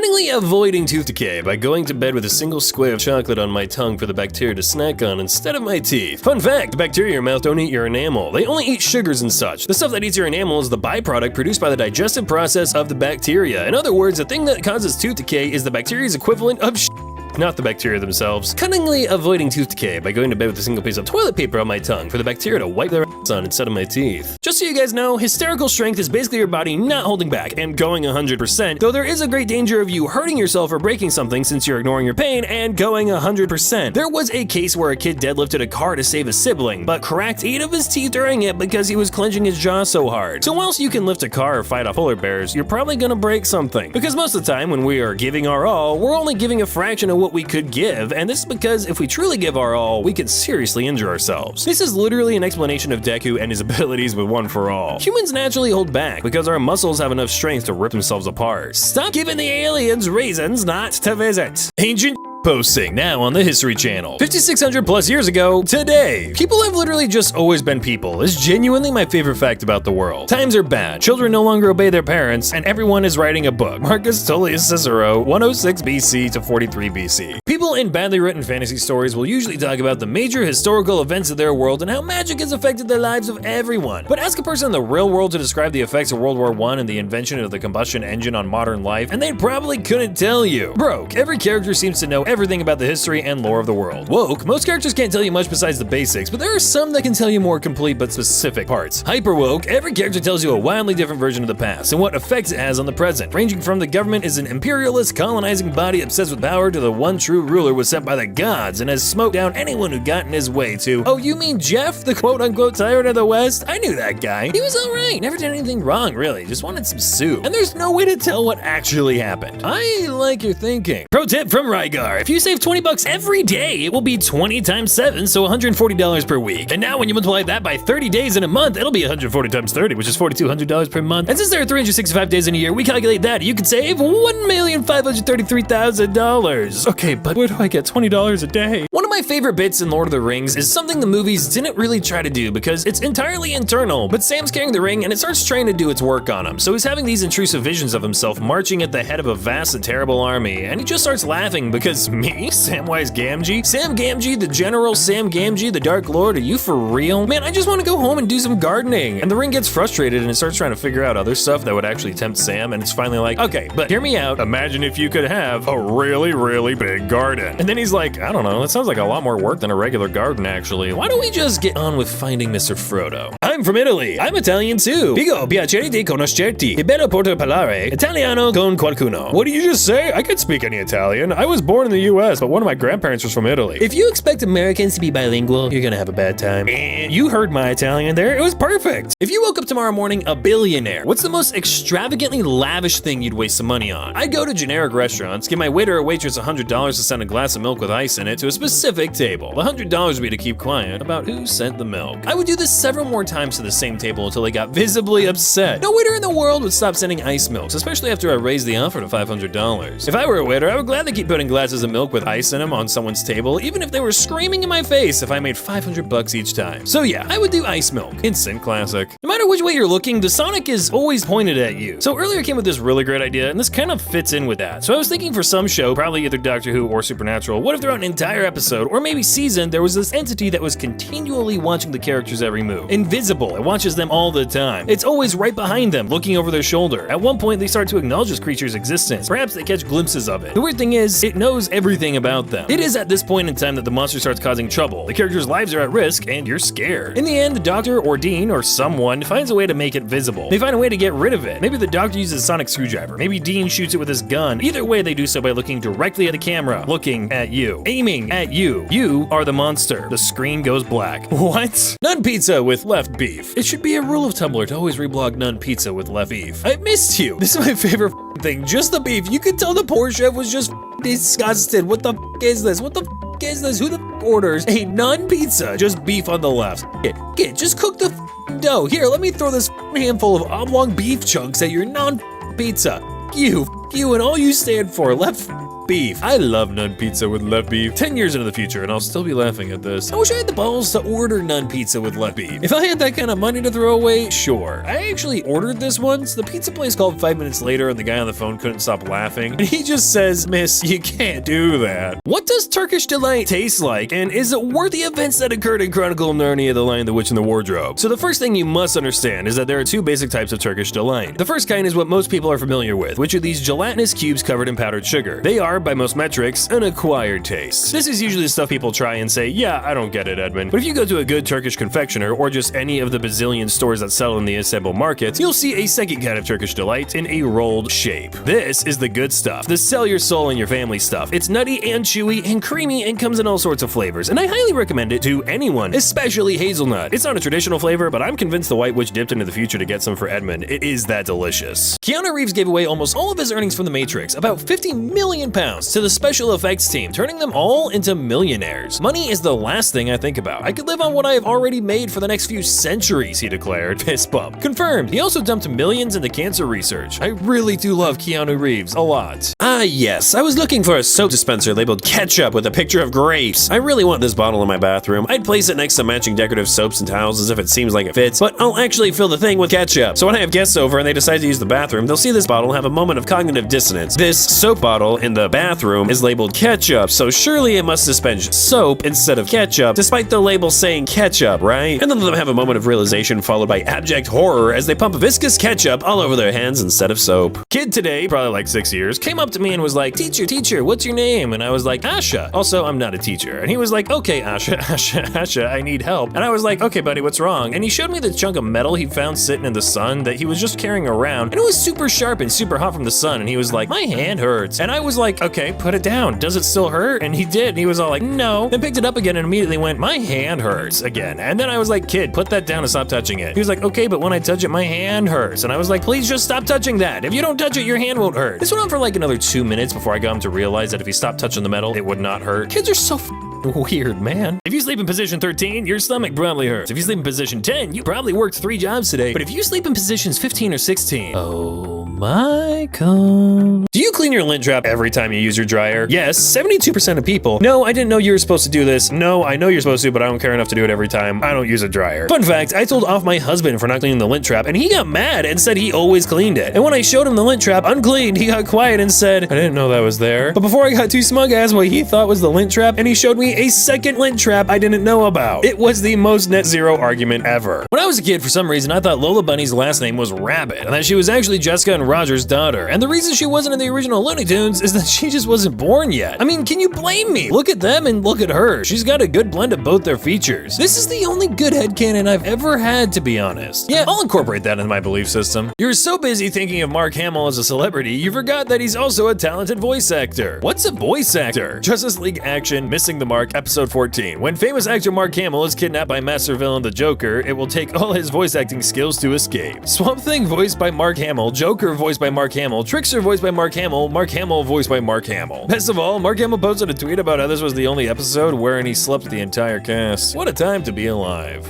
Cunningly avoiding tooth decay by going to bed with a single square of chocolate on my tongue for the bacteria to snack on instead of my teeth. Fun fact, the bacteria in your mouth don't eat your enamel. They only eat sugars and such. The stuff that eats your enamel is the byproduct produced by the digestive process of the bacteria. In other words, the thing that causes tooth decay is the bacteria's equivalent of not the bacteria themselves. Cunningly avoiding tooth decay by going to bed with a single piece of toilet paper on my tongue for the bacteria to wipe their ass on instead of my teeth. Just so you guys know, hysterical strength is basically your body not holding back and going 100%, though there is a great danger of you hurting yourself or breaking something since you're ignoring your pain and going 100%. There was a case where a kid deadlifted a car to save a sibling, but cracked 8 of his teeth during it because he was clenching his jaw so hard. So whilst you can lift a car or fight off polar bears, you're probably gonna break something. Because most of the time when we are giving our all, we're only giving a fraction of what we could give, and this is because if we truly give our all, we could seriously injure ourselves. This is literally an explanation of Deku and his abilities with One for All. Humans naturally hold back because our muscles have enough strength to rip themselves apart. Stop giving the aliens reasons not to visit. Ancient posting now on the History Channel. 5,600 plus years ago, today. People have literally just always been people. It's genuinely my favorite fact about the world. Times are bad, children no longer obey their parents, and everyone is writing a book. Marcus Tullius Cicero, 106 BC to 43 BC. People in badly written fantasy stories will usually talk about the major historical events of their world and how magic has affected the lives of everyone. But ask a person in the real world to describe the effects of World War I and the invention of the combustion engine on modern life, and they probably couldn't tell you. Broke, every character seems to know everything about the history and lore of the world. Woke, most characters can't tell you much besides the basics, but there are some that can tell you more complete but specific parts. Hyper woke, every character tells you a wildly different version of the past and what effects it has on the present, ranging from the government is an imperialist colonizing body obsessed with power to the one true ruler was sent by the gods and has smoked down anyone who got in his way to, oh you mean Jeff, the quote-unquote tyrant of the West? I knew that guy. He was alright, never did anything wrong really, just wanted some soup. And there's no way to tell what actually happened. I like your thinking. Pro tip from Rygar, if you save 20 bucks every day, it will be 20 times 7, so $140 per week. And now when you multiply that by 30 days in a month, it'll be 140 times 30, which is $4,200 per month. And since there are 365 days in a year, we calculate that you could save $1,533,000. Okay, but where do I get $20 a day? One of my favorite bits in Lord of the Rings is something the movies didn't really try to do because it's entirely internal, but Sam's carrying the ring and it starts trying to do its work on him. So he's having these intrusive visions of himself marching at the head of a vast and terrible army, and he just starts laughing because me, Samwise Gamgee? Sam Gamgee, the General Sam Gamgee, the Dark Lord, are you for real? Man, I just want to go home and do some gardening. And the ring gets frustrated and it starts trying to figure out other stuff that would actually tempt Sam, and it's finally like, okay, but hear me out. Imagine if you could have a really, really big garden. And then he's like, I don't know, that sounds like a lot more work than a regular garden actually. Why don't we just get on with finding Mr. Frodo? I'm from Italy. I'm Italian too. Pigo piacere di conoscerti. E bello poter parlare Italiano con qualcuno. What did you just say? I could speak any Italian. I was born in the US, but one of my grandparents was from Italy. If you expect Americans to be bilingual, you're gonna have a bad time. And you heard my Italian there. It was perfect. If you woke up tomorrow morning a billionaire, what's the most extravagantly lavish thing you'd waste some money on? I'd go to generic restaurants, give my waiter or waitress $100 to send a glass of milk with ice in it to a specific table. The $100 would be to keep quiet about who sent the milk. I would do this several more times to the same table until they got visibly upset. No waiter in the world would stop sending ice milks, especially after I raised the offer to $500. If I were a waiter, I would gladly keep putting glasses of milk with ice in them on someone's table, even if they were screaming in my face if I made $500 each time. So yeah, I would do ice milk. Instant classic. No matter which way you're looking, the Sonic is always pointed at you. So earlier I came with this really great idea, and this kind of fits in with that. So I was thinking for some show, probably either Doctor Who or Supernatural, what if throughout an entire episode, or maybe season, there was this entity that was continually watching the characters' every move. Invisible, it watches them all the time. It's always right behind them, looking over their shoulder. At one point, they start to acknowledge this creature's existence. Perhaps they catch glimpses of it. The weird thing is, it knows everything about them. It is at this point in time that the monster starts causing trouble. The characters' lives are at risk, and you're scared. In the end, the doctor or Dean or someone finds a way to make it visible. They find a way to get rid of it. Maybe the doctor uses a sonic screwdriver. Maybe Dean shoots it with his gun. Either way, they do so by looking directly at the camera, looking at you, aiming at you. You are the monster. The screen goes black. What? None pizza with left beef. It should be a rule of Tumblr to always reblog none pizza with left beef. I missed you. This is my favorite thing. Just the beef. You could tell the poor chef was just disgusted. What the is this? What the is this? Who the orders a none pizza? Just beef on the left. Get just cook the dough. Here, let me throw this handful of oblong beef chunks at your non pizza. You and all you stand for. Left beef. I love none pizza with left beef. 10 years into the future and I'll still be laughing at this. I wish I had the balls to order none pizza with left beef. If I had that kind of money to throw away, sure. I actually ordered this once. The pizza place called 5 minutes later and the guy on the phone couldn't stop laughing. And he just says, "Miss, you can't do that." What does Turkish Delight taste like? And is it worth the events that occurred in Chronicle of Narnia, The Lion, the Witch, and the Wardrobe? So the first thing you must understand is that there are two basic types of Turkish Delight. The first kind is what most people are familiar with, which are these gelatinous cubes covered in powdered sugar. They are, by most metrics, an acquired taste. This is usually the stuff people try and say, "Yeah, I don't get it, Edmund." But if you go to a good Turkish confectioner or just any of the bazillion stores that sell in the Istanbul market, you'll see a second kind of Turkish Delight in a rolled shape. This is the good stuff, the sell your soul and your family stuff. It's nutty and chewy and creamy and comes in all sorts of flavors, and I highly recommend it to anyone, especially hazelnut. It's not a traditional flavor, but I'm convinced the White Witch dipped into the future to get some for Edmund. It is that delicious. Keanu Reeves gave away almost all of his earnings from The Matrix, about £50 million, to the special effects team, turning them all into millionaires. Money is the last thing I think about. I could live on what I have already made for the next few centuries, he declared. Fist bump. Confirmed. He also dumped millions into cancer research. I really do love Keanu Reeves a lot. Ah yes, I was looking for a soap dispenser labeled ketchup with a picture of grapes. I really want this bottle in my bathroom. I'd place it next to matching decorative soaps and towels as if it seems like it fits, but I'll actually fill the thing with ketchup. So when I have guests over and they decide to use the bathroom, they'll see this bottle and have a moment of cognitive dissonance. This soap bottle in the bathroom is labeled ketchup, so surely it must dispense soap instead of ketchup, despite the label saying ketchup, right? And then they'll have a moment of realization followed by abject horror as they pump viscous ketchup all over their hands instead of soap. Kid today, probably like 6 years, came up to me and was like, teacher, what's your name?" And I was like, "Asha." Also, I'm not a teacher. And he was like, "Okay, Asha, I need help." And I was like, "Okay, buddy, what's wrong?" And he showed me the chunk of metal he found sitting in the sun that he was just carrying around, and it was super sharp and super hot from the sun, and he was like, "My hand hurts." And I was like, "Okay, put it down. Does it still hurt?" And he did, and he was all like, "No." Then picked it up again and immediately went, "My hand hurts," again. And then I was like, "Kid, put that down and stop touching it." He was like, "Okay, but when I touch it, my hand hurts." And I was like, "Please just stop touching that. If you don't touch it, your hand won't hurt." This went on for like another 2 minutes before I got him to realize that if he stopped touching the metal, it would not hurt. Kids are so weird, man. If you sleep in position 13, your stomach probably hurts. If you sleep in position 10, you probably worked 3 jobs today. But if you sleep in positions 15 or 16, oh my god. Do you clean your lint trap every time you use your dryer? Yes, 72% of people. No, I didn't know you were supposed to do this. No, I know you're supposed to, but I don't care enough to do it every time. I don't use a dryer. Fun fact, I told off my husband for not cleaning the lint trap, and he got mad and said he always cleaned it. And when I showed him the lint trap uncleaned, he got quiet and said, "I didn't know that was there." But before I got too smug, I asked what he thought was the lint trap, and he showed me a second lint trap I didn't know about. It was the most net zero argument ever. When I was a kid, for some reason, I thought Lola Bunny's last name was Rabbit, and that she was actually Jessica and Roger's daughter. And the reason she wasn't in the original Looney Tunes is that she just wasn't born yet. I mean, can you blame me? Look at them and look at her. She's got a good blend of both their features. This is the only good headcanon I've ever had, to be honest. Yeah, I'll incorporate that into my belief system. You're so busy thinking of Mark Hamill as a celebrity, you forgot that he's also a talented voice actor. What's a voice actor? Justice League Action, Missing the Mark, episode 14. When famous actor Mark Hamill is kidnapped by master villain the Joker, it will take all his voice acting skills to escape. Swamp Thing voiced by Mark Hamill, Joker voiced by Mark Hamill, Trickster voiced by Mark Hamill voiced by Mark Hamill. Best of all, Mark Hamill posted a tweet about how this was the only episode wherein he slept with the entire cast. What a time to be alive.